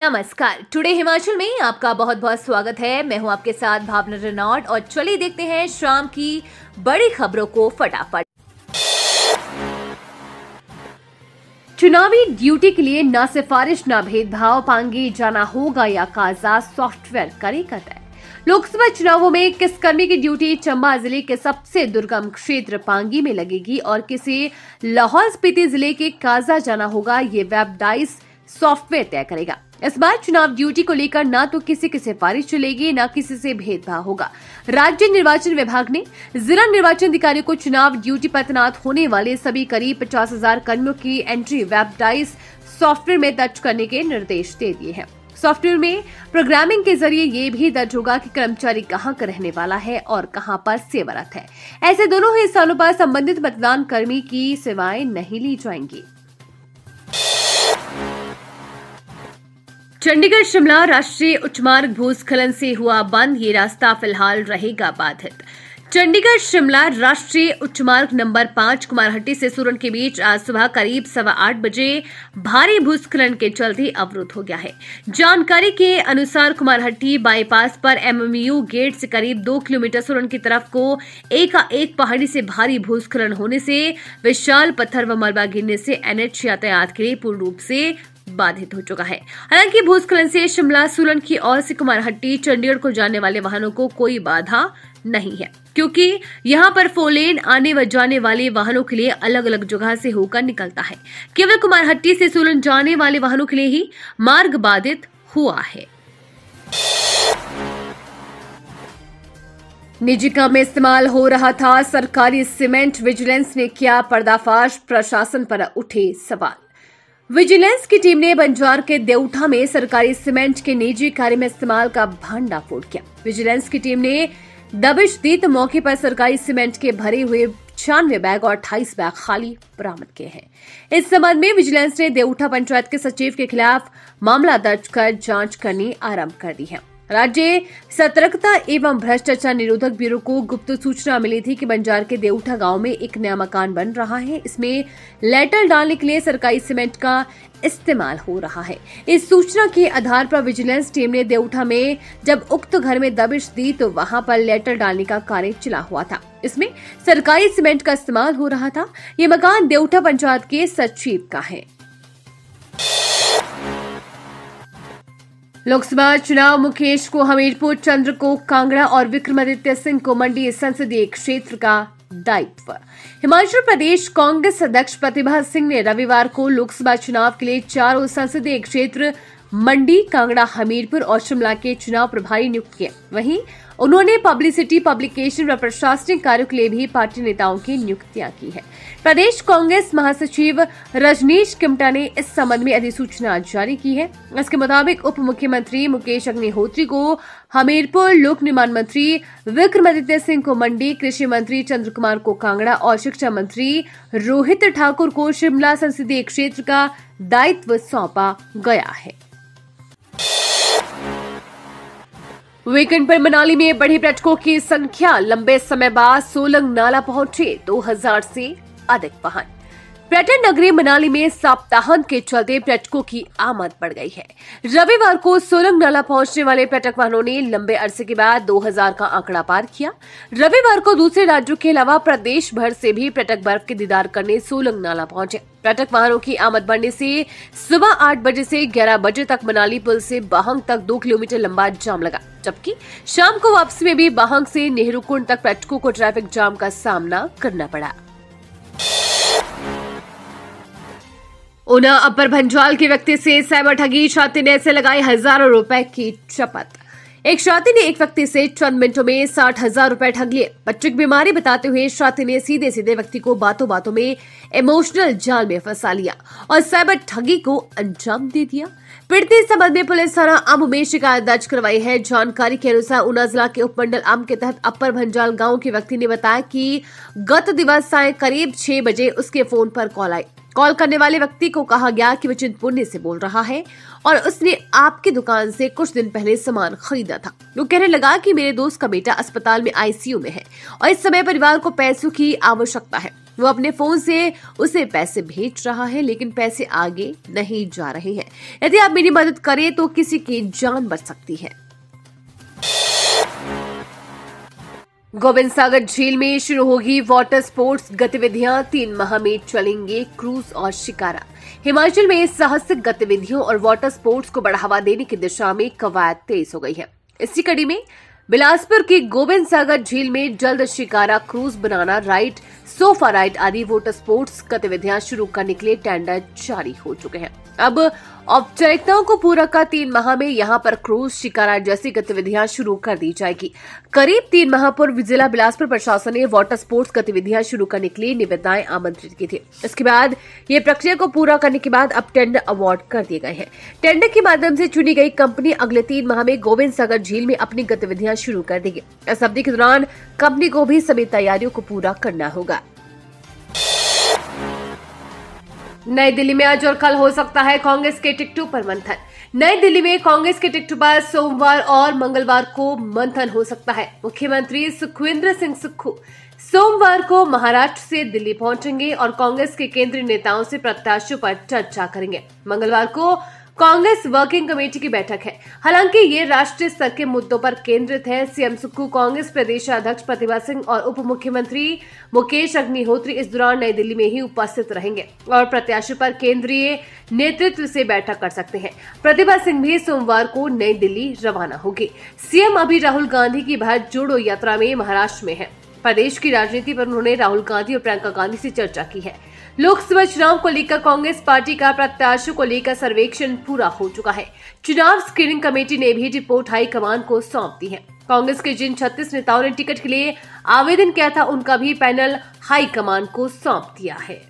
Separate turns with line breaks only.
नमस्कार। टुडे हिमाचल में आपका बहुत बहुत स्वागत है। मैं हूं आपके साथ भावना रेनॉल्ड और चलिए देखते हैं शाम की बड़ी खबरों को फटाफट। चुनावी ड्यूटी के लिए ना सिफारिश ना भेदभाव, पांगी जाना होगा या काजा, सॉफ्टवेयर करेगा तय। लोकसभा चुनावों में किस कर्मी की ड्यूटी चंबा जिले के सबसे दुर्गम क्षेत्र पांगी में लगेगी और किसे लाहौल स्पीति जिले के काजा जाना होगा, ये वेब डाइस सॉफ्टवेयर तय करेगा। इस बार चुनाव ड्यूटी को लेकर ना तो किसी की सिफारिश चलेगी ना किसी से भेदभाव होगा। राज्य निर्वाचन विभाग ने जिला निर्वाचन अधिकारियों को चुनाव ड्यूटी पर तैनात होने वाले सभी करीब 50,000 कर्मियों की एंट्री वेब डाइस सॉफ्टवेयर में दर्ज करने के निर्देश दे दिए हैं। सॉफ्टवेयर में प्रोग्रामिंग के जरिए ये भी दर्ज होगा कि कर्मचारी कहां का रहने वाला है और कहां पर सेवारत है। ऐसे दोनों ही स्थानों पर संबंधित मतदान कर्मी की सेवाएं नहीं ली जाएंगी। चंडीगढ़ शिमला राष्ट्रीय उच्च मार्ग भूस्खलन से हुआ बंद, ये रास्ता फिलहाल रहेगा बाधित। चंडीगढ़ शिमला राष्ट्रीय उच्च मार्ग नंबर 5 कुमारहट्टी से सूरन के बीच आज सुबह करीब 8:15 बजे भारी भूस्खलन के चलते अवरुद्ध हो गया है। जानकारी के अनुसार कुमारहट्टी बाईपास पर एमएमयू गेट से करीब 2 किलोमीटर सूरन की तरफ को एकाएक पहाड़ी से भारी भूस्खलन होने से विशाल पत्थर व मलबा गिरने से एनएच यातायात के लिए पूर्ण रूप से बाधित हो चुका है। हालांकि भूस्खलन से शिमला सोलन की ओर से कुमारहट्टी चंडीगढ़ को जाने वाले वाहनों को कोई बाधा नहीं है, क्योंकि यहां पर 4 लेन आने व जाने वाले वाहनों के लिए अलग अलग जगह से होकर निकलता है। केवल कुमारहट्टी से सोलन जाने वाले वाहनों के लिए ही मार्ग बाधित हुआ है। निजी काम में इस्तेमाल हो रहा था सरकारी सीमेंट, विजिलेंस ने किया पर्दाफाश, प्रशासन पर उठे सवाल। विजिलेंस की टीम ने बंजार के देउठा में सरकारी सीमेंट के निजी कार्य में इस्तेमाल का भंडाफोड़ किया। विजिलेंस की टीम ने दबिश दी तो मौके पर सरकारी सीमेंट के भरे हुए 96 बैग और 28 बैग खाली बरामद किए हैं। इस संबंध में विजिलेंस ने देउठा पंचायत के सचिव के खिलाफ मामला दर्ज कर जांच करनी आरंभ कर दी है। राज्य सतर्कता एवं भ्रष्टाचार निरोधक ब्यूरो को गुप्त सूचना मिली थी कि बंजार के देउठा गांव में एक नया मकान बन रहा है। इसमें लेटर डालने के लिए सरकारी सीमेंट का इस्तेमाल हो रहा है। इस सूचना के आधार पर विजिलेंस टीम ने देउठा में जब उक्त घर में दबिश दी तो वहां पर लेटर डालने का कार्य चला हुआ था। इसमें सरकारी सीमेंट का इस्तेमाल हो रहा था। ये मकान देउठा पंचायत के सचिव का है। लोकसभा चुनाव मुकेश को हमीरपुर, चंद्र को कांगड़ा और विक्रमादित्य सिंह को मंडी संसदीय क्षेत्र का दायित्व। हिमाचल प्रदेश कांग्रेस अध्यक्ष प्रतिभा सिंह ने रविवार को लोकसभा चुनाव के लिए 4 संसदीय क्षेत्र मंडी, कांगड़ा, हमीरपुर और शिमला के चुनाव प्रभारी नियुक्त किए। वहीं उन्होंने पब्लिसिटी, पब्लिकेशन व प्रशासनिक कार्यों के लिए भी पार्टी नेताओं की नियुक्तियां की है। प्रदेश कांग्रेस महासचिव रजनीश किमटा ने इस संबंध में अधिसूचना जारी की है। इसके मुताबिक उप मुख्यमंत्री मुकेश अग्निहोत्री को हमीरपुर, लोक निर्माण मंत्री विक्रमादित्य सिंह को मंडी, कृषि मंत्री चंद्र कुमार को कांगड़ा और शिक्षा मंत्री रोहित ठाकुर को शिमला संसदीय क्षेत्र का दायित्व सौंपा गया है। वीकेंड पर मनाली में बढ़ी पर्यटकों की संख्या, लंबे समय बाद सोलंग नाला पहुंचे 2000 से अधिक वाहन। पर्यटन नगरी मनाली में सप्ताहांत के चलते पर्यटकों की आमद बढ़ गई है। रविवार को सोलंग नाला पहुंचने वाले पर्यटक वाहनों ने लंबे अरसे के बाद 2000 का आंकड़ा पार किया। रविवार को दूसरे राज्यों के अलावा प्रदेश भर से भी पर्यटक बर्फ के दीदार करने सोलंग नाला पहुंचे। पर्यटक वाहनों की आमद बढ़ने से सुबह 8 बजे से 11 बजे तक मनाली पुल से बाहंग तक 2 किलोमीटर लंबा जाम लगा, जबकि शाम को वापसी में भी बाहंग से नेहरू कुंड तक पर्यटकों को ट्रैफिक जाम का सामना करना पड़ा। ऊना अपर भंजाल के व्यक्ति से साइबर ठगी, छात्री ने ऐसे लगाई हजारों रुपए की शपथ। एक छात्री ने एक व्यक्ति से चंद मिनटों में 60,000 रुपए ठग लिए। बच्चे की बीमारी बताते हुए छात्री ने सीधे सीधे व्यक्ति को बातों बातों में इमोशनल जाल में फंसा लिया और साइबर ठगी को अंजाम दे दिया। पीड़ित इस संबंध में पुलिस थाना अंब में शिकायत दर्ज करवाई है। जानकारी के अनुसार ऊना जिला के उपमंडल अंब के तहत अपर भंजाल गांव के व्यक्ति ने बताया कि गत दिवस साय करीब 6 बजे उसके फोन पर कॉल आई। कॉल करने वाले व्यक्ति को कहा गया कि वह चिंतपूर्णी से बोल रहा है और उसने आपकी दुकान से कुछ दिन पहले सामान खरीदा था। वो कहने लगा कि मेरे दोस्त का बेटा अस्पताल में आईसीयू में है और इस समय परिवार को पैसों की आवश्यकता है। वो अपने फोन से उसे पैसे भेज रहा है, लेकिन पैसे आगे नहीं जा रहे हैं। यदि आप मेरी मदद करें तो किसी की जान बच सकती है। गोविंद सागर झील में शुरू होगी वाटर स्पोर्ट्स गतिविधियां, 3 माह में चलेंगे क्रूज और शिकारा। हिमाचल में साहसिक गतिविधियों और वाटर स्पोर्ट्स को बढ़ावा देने की दिशा में कवायद तेज हो गई है। इसी कड़ी में बिलासपुर की गोविंद सागर झील में जल्द shikara, cruise, banana ride, sofa ride आदि वाटर स्पोर्ट्स गतिविधियां शुरू करने के लिए टेंडर जारी हो चुके हैं। अब औपचारिकताओं को पूरा कर 3 माह में यहां पर क्रूज, शिकारा जैसी गतिविधियां शुरू कर दी जाएगी। करीब 3 माह पूर्व जिला बिलासपुर प्रशासन ने वाटर स्पोर्ट्स गतिविधियां शुरू करने के लिए निविदाएं आमंत्रित की थी। इसके बाद ये प्रक्रिया को पूरा करने के बाद अब टेंडर अवार्ड कर दिए गए हैं। टेंडर के माध्यम से चुनी गई कंपनी अगले 3 माह में गोविंद सागर झील में अपनी गतिविधियां शुरू कर देगी। इस अवधि के दौरान कंपनी को भी सभी तैयारियों को पूरा करना होगा। नई दिल्ली में आज और कल हो सकता है कांग्रेस के टिकटों पर मंथन। नई दिल्ली में कांग्रेस के टिकटों पर सोमवार और मंगलवार को मंथन हो सकता है। मुख्यमंत्री सुखविंदर सिंह सुक्खू सोमवार को महाराष्ट्र से दिल्ली पहुंचेंगे और कांग्रेस के केंद्रीय नेताओं से प्रत्याशियों पर चर्चा करेंगे। मंगलवार को कांग्रेस वर्किंग कमेटी की बैठक है। हालांकि ये राष्ट्रीय स्तर के मुद्दों पर केंद्रित है। सीएम सुक्खू, कांग्रेस प्रदेश अध्यक्ष प्रतिभा सिंह और उप मुख्यमंत्री मुकेश अग्निहोत्री इस दौरान नई दिल्ली में ही उपस्थित रहेंगे और प्रत्याशियों पर केंद्रीय नेतृत्व से बैठक कर सकते हैं। प्रतिभा सिंह भी सोमवार को नई दिल्ली रवाना होगी। सीएम अभी राहुल गांधी की भारत जोड़ो यात्रा में महाराष्ट्र में है। प्रदेश की राजनीति पर उन्होंने राहुल गांधी और प्रियंका गांधी से चर्चा की है। लोकसभा चुनाव को लेकर कांग्रेस पार्टी का प्रत्याशियों को लेकर सर्वेक्षण पूरा हो चुका है। चुनाव स्क्रीनिंग कमेटी ने भी रिपोर्ट हाईकमान को सौंप दी है। कांग्रेस के जिन 36 नेताओं ने टिकट के लिए आवेदन किया था, उनका भी पैनल हाईकमान को सौंप दिया है।